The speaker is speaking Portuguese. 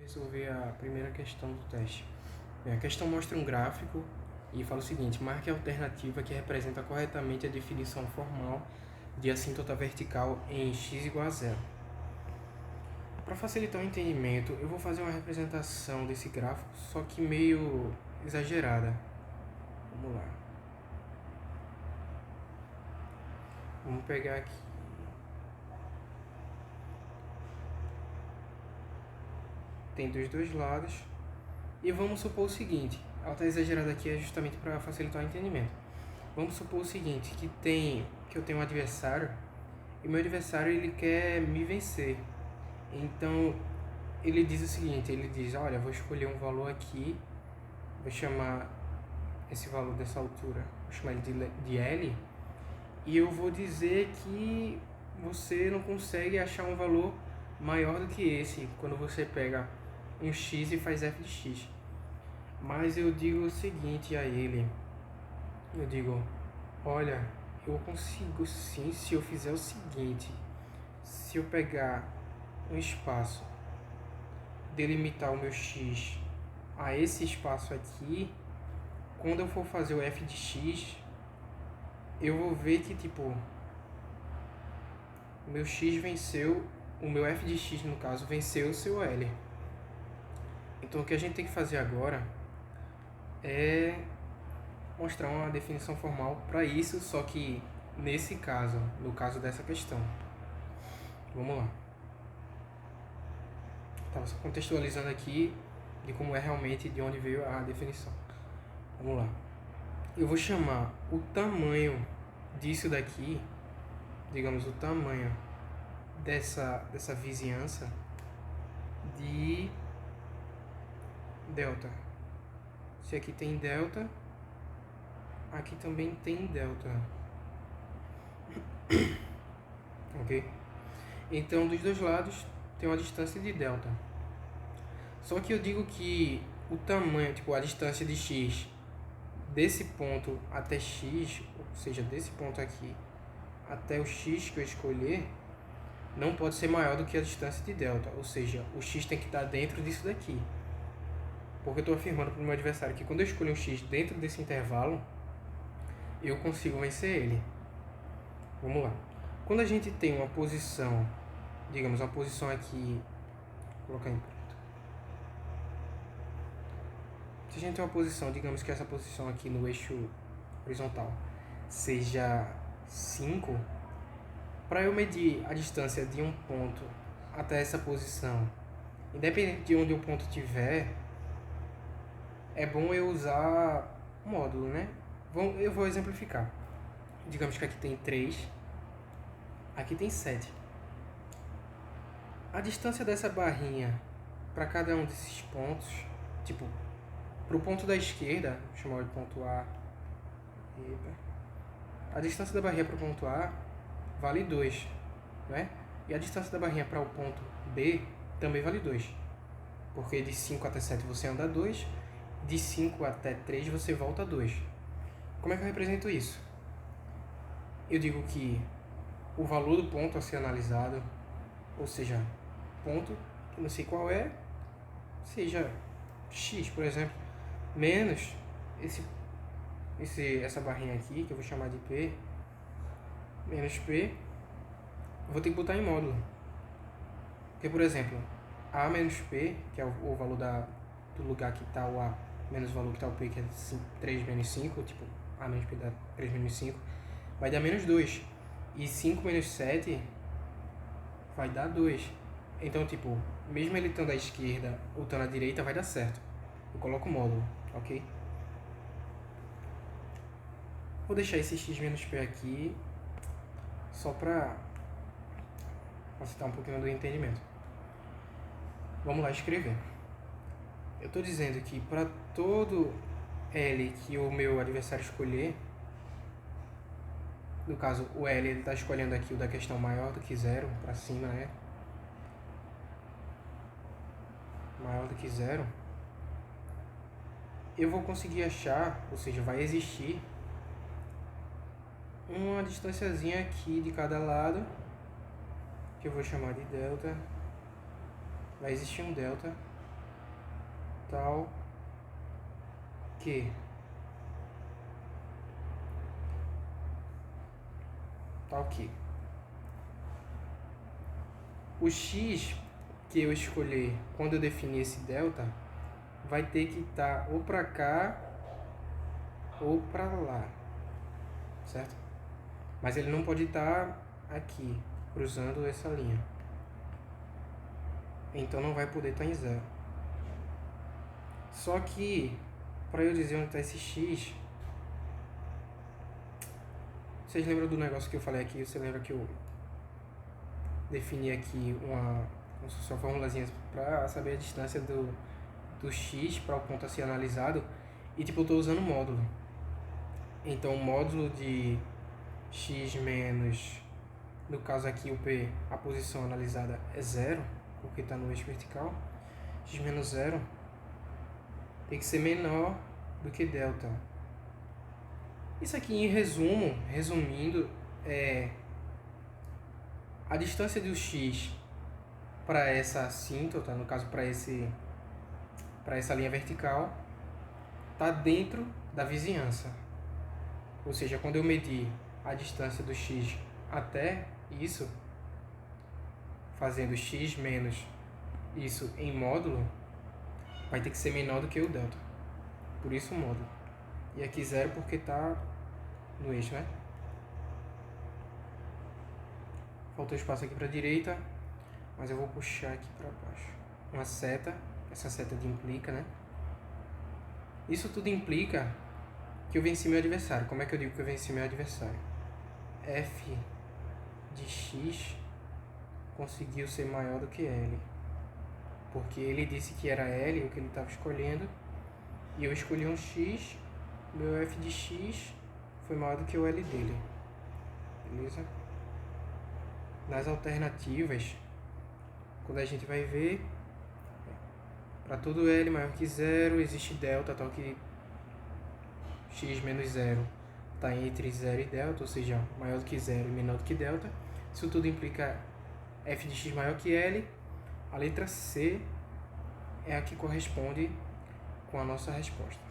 Resolver a primeira questão do teste. Bem, a questão mostra um gráfico e fala o seguinte: marque a alternativa que representa corretamente a definição formal de assíntota vertical em x igual a zero. Para facilitar o entendimento, eu vou fazer uma representação desse gráfico, só que meio exagerada. Vamos lá. Vamos pegar aqui. Tem dos dois lados. E vamos supor o seguinte: ela está exagerada aqui é justamente para facilitar o entendimento. Vamos supor o seguinte, que eu tenho um adversário e meu adversário ele quer me vencer. Então ele diz o seguinte, ele diz: olha, vou escolher um valor aqui, vou chamar esse valor dessa altura, vou chamar ele de L, e eu vou dizer que você não consegue achar um valor maior do que esse quando você pega um x e faz f de x. Mas eu digo o seguinte a ele, eu digo: olha, eu consigo sim se eu fizer o seguinte, se eu pegar um espaço, delimitar o meu x a esse espaço aqui, quando eu for fazer o f de x, eu vou ver que tipo, o meu x venceu, o meu f de x no caso venceu o seu L. Então o que a gente tem que fazer agora é mostrar uma definição formal para isso, só que nesse caso, no caso dessa questão. Vamos lá. Estava só contextualizando aqui de como é realmente, de onde veio a definição. Vamos lá. Eu vou chamar o tamanho disso daqui, digamos, o tamanho dessa vizinhança de delta. Se aqui tem delta, aqui também tem delta. Ok? Então, dos dois lados tem uma distância de delta. Só que eu digo que o tamanho, tipo, a distância de x desse ponto até x, ou seja, desse ponto aqui até o x que eu escolher, não pode ser maior do que a distância de delta. Ou seja, o x tem que estar dentro disso daqui. Porque eu estou afirmando para o meu adversário que quando eu escolher um x dentro desse intervalo, eu consigo vencer ele. Vamos lá. Quando a gente tem uma posição, digamos, uma posição aqui, vou colocar em preto. Se a gente tem uma posição, digamos que essa posição aqui no eixo horizontal seja 5, para eu medir a distância de um ponto até essa posição, independente de onde o ponto estiver, é bom eu usar módulo, né? Eu vou exemplificar. Digamos que aqui tem 3, aqui tem 7. A distância dessa barrinha para cada um desses pontos, tipo, para o ponto da esquerda, vou chamar de ponto A, a distância da barrinha para o ponto A vale 2, né? E a distância da barrinha para o ponto B também vale 2. Porque de 5 até 7 você anda 2, de 5 até 3 você volta 2. Como é que eu represento isso? Eu digo que o valor do ponto a ser analisado, ou seja, ponto, que não sei qual é, seja x, por exemplo, menos essa barrinha aqui, que eu vou chamar de P, menos P, eu vou ter que botar em módulo. Porque, por exemplo, A menos P, que é o valor do lugar que está o A, menos o valor que está o P, que é 3 menos 5, tipo, A menos P dá 3 menos 5, vai dar menos 2. E 5 menos 7 vai dar 2. Então, tipo, mesmo ele estando à esquerda ou estando à direita, vai dar certo. Eu coloco o módulo, ok? Vou deixar esse x menos p aqui só para facilitar um pouquinho do entendimento. Vamos lá escrever. Eu estou dizendo que para todo L que o meu adversário escolher, no caso o L ele está escolhendo aqui o da questão maior do que 0, para cima, né? Maior do que 0, eu vou conseguir achar, ou seja, vai existir uma distânciazinha aqui de cada lado, que eu vou chamar de delta. Vai existir um delta tal que o x que eu escolher quando eu definir esse delta vai ter que estar ou para cá ou para lá, certo? Mas ele não pode estar aqui, cruzando essa linha. Então não vai poder estar em zero. Só que, para eu dizer onde está esse x, vocês lembram do negócio que eu falei aqui? Você lembra que eu defini aqui uma formulazinha para saber a distância do x para o ponto a ser analisado? E tipo, eu estou usando módulo. Então o módulo de x menos, no caso aqui o p, a posição analisada é zero, porque está no eixo vertical. X menos zero tem que ser menor do que delta. Isso aqui em resumindo, é a distância do x para essa assíntota, no caso para essa linha vertical, está dentro da vizinhança. Ou seja, quando eu medir a distância do x até isso, fazendo x menos isso em módulo, vai ter que ser menor do que o delta. Por isso o módulo. E aqui zero porque está no eixo, né? Faltou espaço aqui para a direita, mas eu vou puxar aqui para baixo. Uma seta, essa seta de implica, né? Isso tudo implica que eu venci meu adversário. Como é que eu digo que eu venci meu adversário? F de x conseguiu ser maior do que L. Porque ele disse que era L, o que ele estava escolhendo, e eu escolhi um x, meu F de x foi maior do que o L dele. Beleza? Nas alternativas, quando a gente vai ver, para todo L maior que zero, existe delta, tal que x menos zero está entre zero e delta, ou seja, maior do que zero e menor do que delta. Isso tudo implica f de x maior que L. A letra C é a que corresponde com a nossa resposta.